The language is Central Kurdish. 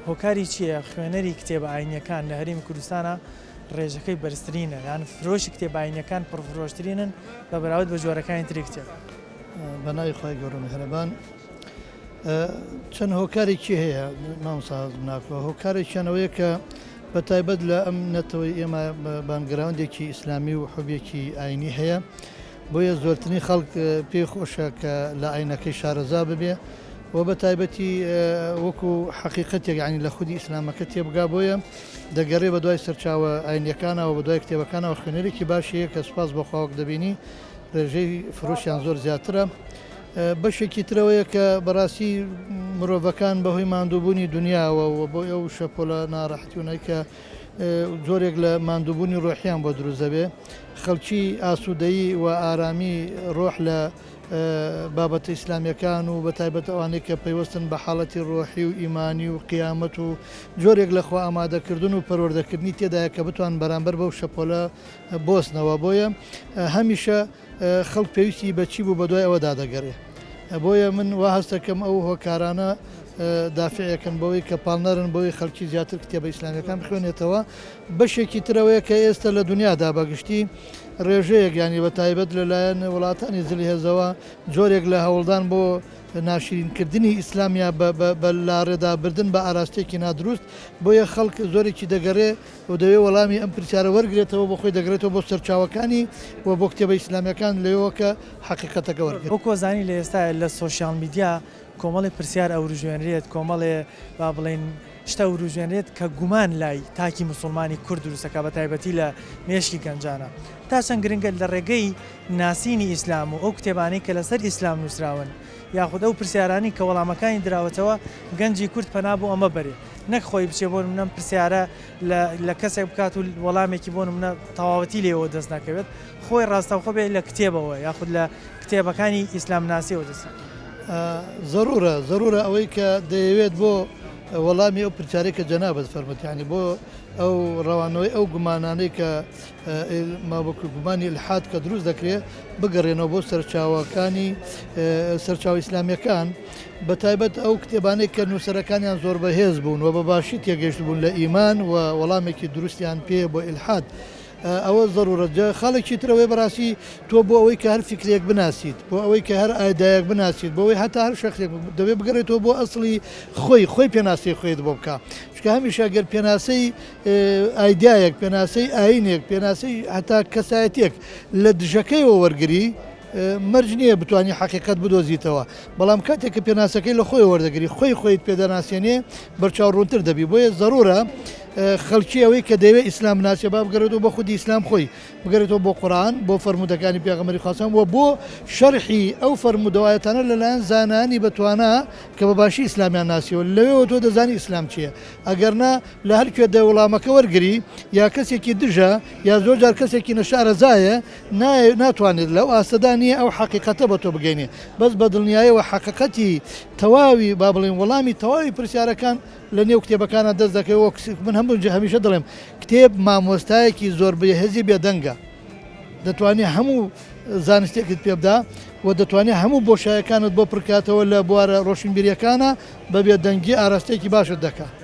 هۆکاری چییە؟ خوێنەری کتێبە ئاینیەکان لە هەرێمی کوردستانە ڕێژەکەی بەرزترینە، یان فرۆشی کتێبە ئاینیەکان پڕفرۆشترینن بە بەراورد بە جۆرەکانی تری کتێب. بەناوی خۆی گەورە میهرەبان، چەند هۆکارێکی هەیە مامۆستا بناکەوە. هۆکارێکیانەوەیە کە بە تایبەت لە ئەم نەتەوەی ئێمە بانگراوندێکی ئیسلامی و حوبێکی ئاینی هەیە، بۆیە زۆرترین خەڵک پێی خۆشە کە لە ئاینەکەی شارەزا ببێ و بە تایبەتی وەکو حەقیقەتێک ینی لە خودی ئیسلامەکە تێبگا، بۆیە دەگەڕێ بە دوای سەرچاوە ئاینیەکانەوە بە دوای کتێبەکانەوە خوێنەرێکی باشەیە کە سوپاس بۆ خواوەک دەبینی ڕێژەی فرۆشیان زۆر زیاترە. بەشێکی ترەوەیە کە بەڕاستی مرۆڤەکان بەهۆی ماندووبوونی دنیاوە و بۆ ئەو شەپۆلە ناڕەحەتیونەی کە زۆرێک لە ماندووبوونی ڕۆحیان بۆ دروست دەبێ، خەڵکی ئاسوودەیی و ئارامی ڕۆح لە بابەتە ئیسلامیەکان و بە تایبەت ئەوانەی کە پەیوەستن بە حاڵەتی ڕۆحی و ئیمانی و قیامەت و جۆرێک لە خوا ئامادەکردن و پەروەردەکردنی تێدایە کە بتوان بەرامبەر بەو شەپۆلە بۆستنەوە. بۆیە هەمیشە خەڵک پێویستی بەچی بوو بە دوای ئەوە دادەگەڕێ. بۆیە من وا هەستەکەم ئەو هۆکارانە دافعەکەن بەوەی کە پاڵنەرن بەوەی خەڵکی زیاتر کتێبە ئیسلامیەکان بخوێنێتەوە. بەشێکی ترەوەیە کە ئێستا لە دنیادا بەگشتی ڕێژەیەک ینی بە تایبەت لەلایەن وڵاتانی زلی هێزەوە جۆرێک لە هەوڵدان بۆ ناشرینکردنی ئیسلامیا بە لاڕێدابردن بە ئاراستێکی نادروست، بۆیە خەڵک زۆرێکی دەگەڕێ و دەوێت وەڵامی ئەم پرسیارە وەرگێتەوە بۆ خۆی دەگرێتەوە بۆ سەرچاوەکانی و بۆ کتێبە ئیسلامیەکان لەوە کە حەقیقەتەکە وەرگێت. وەکو زانی لە ئێستا لە سۆشیال میدیا کۆمەڵی پرسیار ئەوروژێنرێت، کۆمەڵێ با بڵێن شتە ئەوروژێنرێت کە گومان لای تاکی موسڵمانی کورد دروستەکە بە تایبەتی لە مێشکی گەنجانە. تا چەند گرنگە لە ڕێگەی ناسینی ئیسلام و ئەو کتێبانەی کە لەسەر ئیسلام نووسراون، یاخود ئەو پرسیارانی کە وەڵامەکانی دراوەتەوە گەنجی کورد پەنا بۆ ئەمە بەرێ، نەک خۆی بچێ بۆ منە پرسیارە لە کەسێک بکات و وەڵامێکی بۆ منە تەواوەتی لێەوە دەست ناکەوێت، خۆی ڕاستەوخۆ بێت لە کتێبەوە یاخود لە کتێبەکانی ئیسلام ناسیەوە دەست. ضرورە ئەوەی کە دەیەوێت بۆ وەڵامی ئەو پرسیارێکە جەنابەت فەرمووت، ینی بۆ ئەو ڕەوانەوەی ئەو گومانانەی کە مابووکو گومانی الحاد کە دروست دەکرێت بگەڕێنەوە بۆ سەرچاو ئیسلامیەکان، بە تایبەت ئەو کتێبانەی کە نووسەرەکانیان زۆر بەهێز بوون و بەباشی تێگەشت بوون لە ئیمان و وەڵامێکی دروستیان پێ بۆ الحاد. ئەوە ضرورەتجە خەڵکی ترەوەی بەڕاستی تۆ بۆ ئەوەی کە هەر فکرێک بناسیت، بۆ ئەوەی کە هەر ئایدایەک بناسیت، بۆ ئەوەی هەتا هەر شخصێک دەوێت بگەڕێتەوە بۆ ئەسڵی خۆی پێناسی خۆیت بۆ بکە. چکە هەمیشە گەر پێناسەی ئایدایەک، پێناسەی ئاینێک، پێناسەی هەتا کەسایەتێک لە دژەکەیەوە وەرگری، مەرج نییە بتوانانی حەقیقەت بدۆزیتەوە، بەڵام کاتێک کە پێناسەکەی لە خۆی وەردەگری خۆیت پێدەناسیێنێ بەرچاو ڕوونتر دەبی. بۆیە ضرورە خەڵکی ئەوەی کە دەوێت ئیسلام ناسیە با بگەڕێتەوە بە خودی ئیسلام خۆی بگەڕێتەوە بۆ قورئان، بۆ فەرموودەکانی پێغەمبەری خواستان و بۆ شەرحی ئەو فەرموودەوایەتانە لەلایەن زانانی بەتوانە کە بەباشی ئیسلامیان ناسیەوە، لەوێەوە تۆ دەزانی ئیسلام چییە. ئەگەرنا لە هەر کوێ وەڵامەکە وەرگری یا کەسێکی دژە یا زۆر جار کەسێکی نەشارەزایە ناتوانێت لەو ئاستەدانیە ئەو حەقیقەتە بە تۆ بگەینێ، بەس بە دڵنیاییەوە حەقیقەتی تەواوی با بڵێن وەڵامی تەواوی پرسیارەکان لە نێو کتێبەکانە دەست دەکەوە. من هەمیشە دەڵێم کتێب مامۆستایەکی زۆر بەهێزی بێدەنگە، دەتوانێت هەموو زانستێکت پێ بدا و دەتوانێت هەموو بۆشایەکانت بۆ پڕکاتەوە لە بوارە ڕۆشنبیریەکانە بە بێدەنگی ئاراستێکی باشت دەکات.